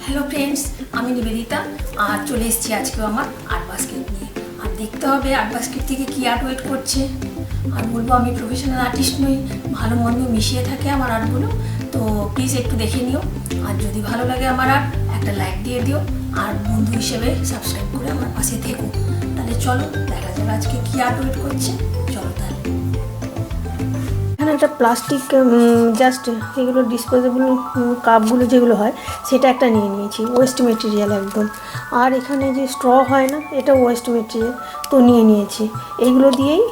Hello friends, আমি নিবেদিতা আর চলে এসেছি আজকেও আমার আর্ট বাস্কেট নিয়ে। আর দেখতে হবে আর্ট বাস্কেট থেকে কী আর্ট ওয়েট করছে। আর বলবো আমি প্রফেশনাল আর্টিস্ট নই, ভালো মন্দ মিশিয়ে থাকে আমার আর্টগুলো। তো প্লিজ একটু দেখে নিও, আর যদি ভালো লাগে আমার আর্ট একটা লাইক দিয়ে দিও, আর বন্ধু হিসেবে সাবস্ক্রাইব করে আমার পাশে থেকো। তাহলে চলো দেখা যাবে আজকে কী আর্ট ওয়েট করছে। চলো তাহলে। এখানে একটা প্লাস্টিক জাস্ট এগুলো ডিসপোজেবল কাপগুলো যেগুলো হয় সেটা একটা নিয়ে নিয়েছি, ওয়েস্ট মেটেরিয়াল একদম। আর এখানে যে স্ট্র হয় না, এটা ওয়েস্ট মেটেরিয়াল তো নিয়ে নিয়েছি। এইগুলো দিয়েই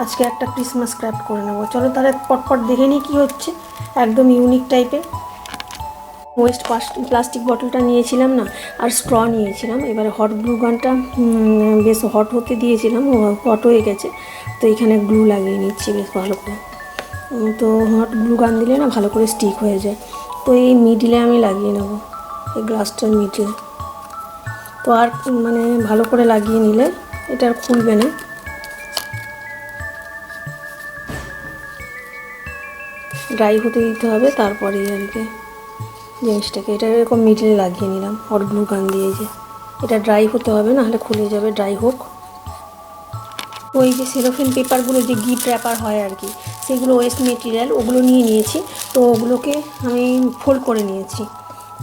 আজকে একটা ক্রিসমাস ক্রাফট করে নেবো। চলো তাহলে পটপট দেখে নিই কী হচ্ছে। একদম ইউনিক টাইপের ওয়েস্ট প্লাস্টিক বটলটা নিয়েছিলাম না, আর স্ট্র নিয়েছিলাম। এবারে হট গ্লু গানটা বেশ হট হতে দিয়েছিলাম, হট হয়ে গেছে। তো এখানে গ্লু লাগিয়ে নিচ্ছি বেশ ভালো করে। তো হট গ্লু গান দিলে না ভালো করে স্টিক হয়ে যায়। তো এই মিডিলে আমি লাগিয়ে নেব, এই গ্লাসটার মিডিলে। তো আর মানে ভালো করে লাগিয়ে নিলে এটা আর খুলবে না। ড্রাই হতে দিতে হবে, তারপরেই আর কি জিনিসটাকে এটা এরকম মিডিলে লাগিয়ে নিলাম হট গ্লু গান দিয়ে। যে এটা ড্রাই হতে হবে, না হলে খুলে যাবে। ড্রাই হোক। ওই যে সেলোফেন পেপারগুলো যে গিফট র্যাপার হয় আর কি, সেগুলো ওয়েস্ট মেটেরিয়াল, ওগুলো নিয়ে নিয়েছি। তো ওগুলোকে আমি ফোল্ড করে নিয়েছি।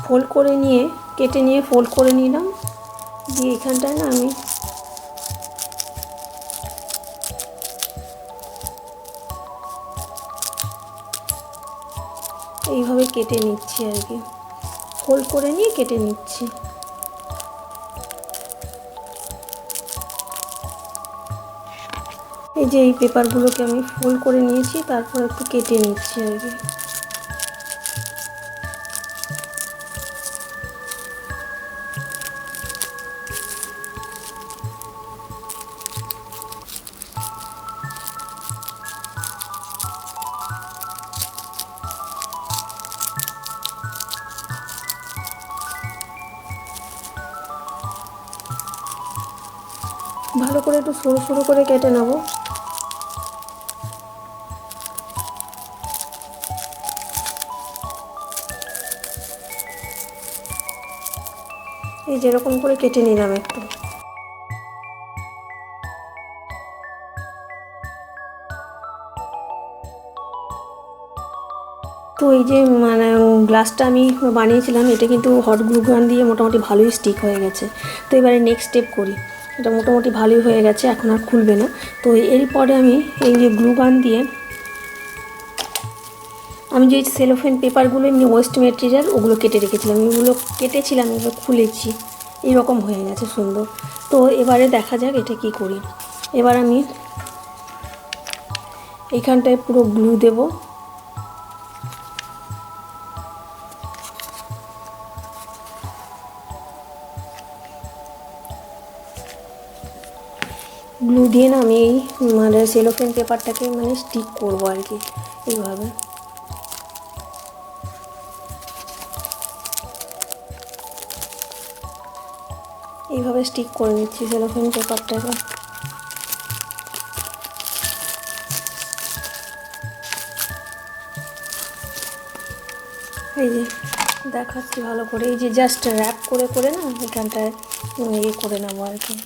ফোল্ড করে নিয়ে কেটে নিয়ে ফোল্ড করে নিলাম। দিয়ে এখানটায় না আমি এইভাবে কেটে নিচ্ছি আর কি, ফোল্ড করে নিয়ে কেটে নিচ্ছি। এই যে এই পেপারগুলোকে আমি ফোল্ড করে নিয়েছি, তারপর একটু কেটে নিচ্ছি আর কি। ভালো করে একটু সরু সরু করে কেটে নেব। এই যেরকম করে কেটে নিলাম একটু। তো এই যে মানে গ্লাসটা আমি বানিয়েছিলাম, এটা কিন্তু হট গ্লু গান দিয়ে মোটামুটি ভালোই স্টিক হয়ে গেছে। তো এবারে নেক্সট স্টেপ করি। এটা মোটামুটি ভালোই হয়ে গেছে, এখন আর খুলবে না। তো এরপরে আমি এই যে গ্লু গান দিয়ে আমি যে সেলোফেন পেপারগুলো নিয়ে ওয়েস্ট মেটেরিয়াল ওগুলো কেটে রেখেছিলাম, এগুলো কেটেছিলাম, এগুলো খুলেছি, এরকম হয়ে গেছে সুন্দর। তো এবারে দেখা যাক এটা কি করি। এবার আমি এইখানটায় পুরো গ্লু দেব। গ্লু দিয়ে না আমি এই মানে সেলোফেন পেপারটাকে মানে স্টিক করবো আর কি, এইভাবে। এইভাবে স্টিক করে নিচ্ছি সেলোফেন পেপারটাকে। এই যে দেখাচ্ছি ভালো করে, এই যে জাস্ট র্যাপ করে করে না এখানটায় ইয়ে করে নেবো আর কি।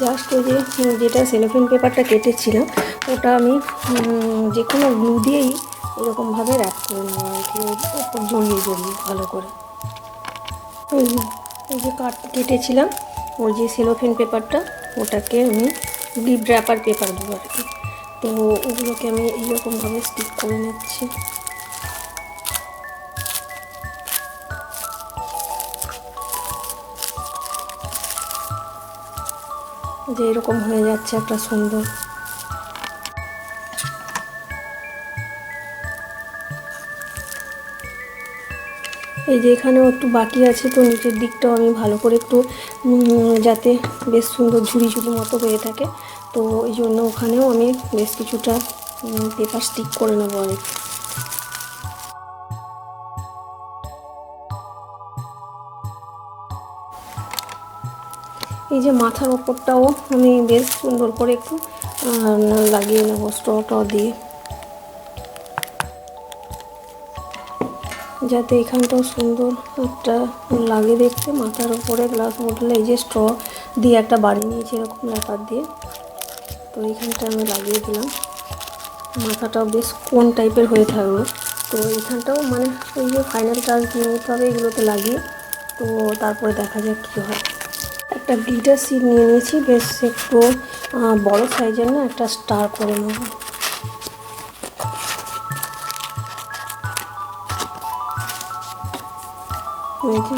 জাস্ট ওই যে যেটা সেলোফেন পেপারটা কেটেছিলাম ওটা আমি যে কোনো গ্লু দিয়েই এরকমভাবে র্যাপ করে নেবো আর কি, ওপর জড়িয়ে জড়িয়ে ভালো করে। এই যে কেটেছিলাম ওই যে সেলোফেন পেপারটা, ওটাকে আমি গিফট র্যাপার পেপার দেবো আর কি। তো ওগুলোকে আমি এইরকমভাবে স্টিক করে নিচ্ছি। যে এরকম হয়ে যাচ্ছে একটা সুন্দর। এই যে এখানেও একটু বাকি আছে, তো নিচের দিকটাও আমি ভালো করে একটু যাতে বেশ সুন্দর ঝুড়ি ঝুড়ি মতো হয়ে থাকে, তো এই জন্য ওখানেও আমি বেশ কিছুটা পেপার স্টিক করে নেবো আর কি। এই যে মাথার ওপরটাও আমি বেশ সুন্দর করে একটু লাগিয়ে নেবো স্ট্রটা দিয়ে, যাতে এখানটাও সুন্দর একটা লাগে দেখতে। মাথার ওপরে গ্লাস বোতলে এই যে স্ট্র দিয়ে একটা বাড়ি নিয়েছি এরকম র্যাপার দিয়ে, তো এইখানটা আমি লাগিয়ে দিলাম। মাথাটাও বেশ কোন টাইপের হয়ে থাকলো। তো এইখানটাও মানে ওই যে ফাইনাল টাচ দিয়ে নিতে হবে এগুলোতে লাগিয়ে, তো তারপরে দেখা যাক কী হয়। একটা গ্লিটার সিট নিয়ে নিয়েছি, বেশ একটু বড় সাইজের না, একটা স্টার করে নেব। এই যে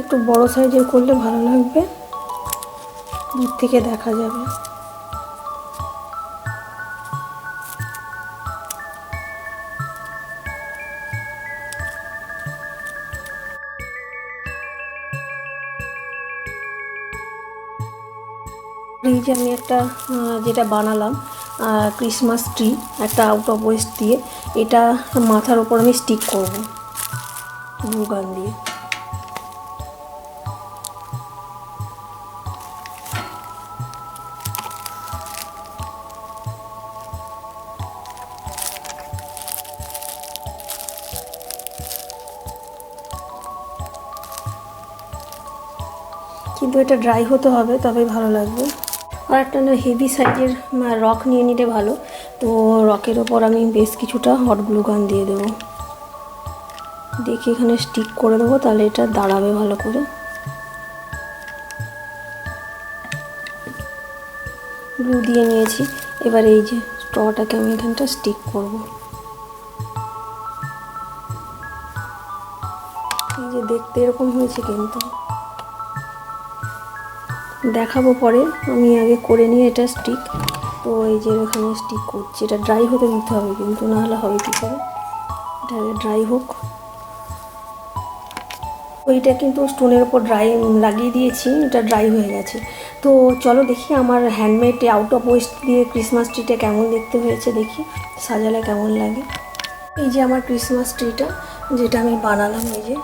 একটু বড় সাইজের করলে ভালো লাগবে, দূর থেকে দেখা যাবে। এই যে আমি একটা যেটা বানালাম ক্রিসমাস ট্রি, একটা আউট অফ ওয়েস্ট দিয়ে, এটা মাথার ওপর আমি স্টিক করব গ্লু গান দিয়ে। কিন্তু এটা ড্রাই হতে হবে, তবেই ভালো লাগবে। আর একটা না হেভি সাইজের রক নিয়ে নিলে ভালো। তো রকের ওপর আমি বেশ কিছুটা হট গ্লু গান দিয়ে দেবো, দেখি এখানে স্টিক করে দেবো, তাহলে এটা দাঁড়াবে ভালো করে। গ্লু দিয়ে নিয়েছি, এবার এই যে স্ট্রটাকে আমি এখানটা স্টিক করব। এই যে দেখতে এরকম হয়েছে, কিন্তু দেখাবো পরে, আমি আগে করে নিয়ে এটা স্টিক। তো এই যে এখানে স্টিক করছি, এটা ড্রাই হতে দিতে হবে, কিন্তু না হলে হবে কী করে, এটা আগে ড্রাই হোক। ওইটা কিন্তু স্টোনের ওপর ড্রাই লাগিয়ে দিয়েছি, এটা ড্রাই হয়ে গেছে। তো চলো দেখি আমার হ্যান্ডমেড আউট অফ ওয়েস্ট দিয়ে ক্রিসমাস ট্রিটা কেমন দেখতে হয়েছে, দেখি সাজালে কেমন লাগে। এই যে আমার ক্রিসমাস ট্রিটা যেটা আমি বানালাম, এই যে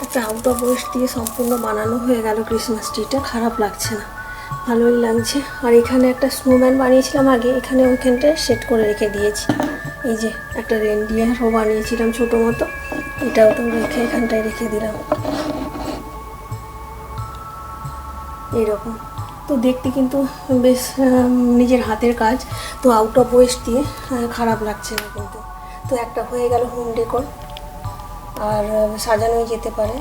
একটা আউট অফ ওয়েস্ট দিয়ে সম্পূর্ণ বানানো হয়ে গেল ক্রিসমাস ট্রিটা। খারাপ লাগছে না, ভালোই লাগছে। আর এখানে একটা স্নোম্যান বানিয়েছিলাম আগে, এখানে ওইখানটায় সেট করে রেখে দিয়েছি। এই যে একটা রেনডিয়ারও বানিয়েছিলাম ছোটো মতো, এটাও তো রেখে এখানটায় রেখে দিলাম এইরকম। তো দেখতে কিন্তু বেশ নিজের হাতের কাজ, তো আউট অফ ওয়েস্ট দিয়ে খারাপ লাগছে না কিন্তু। তো একটা হয়ে গেল হোম ডেকোর, আর সাজানোই যেতে পারে।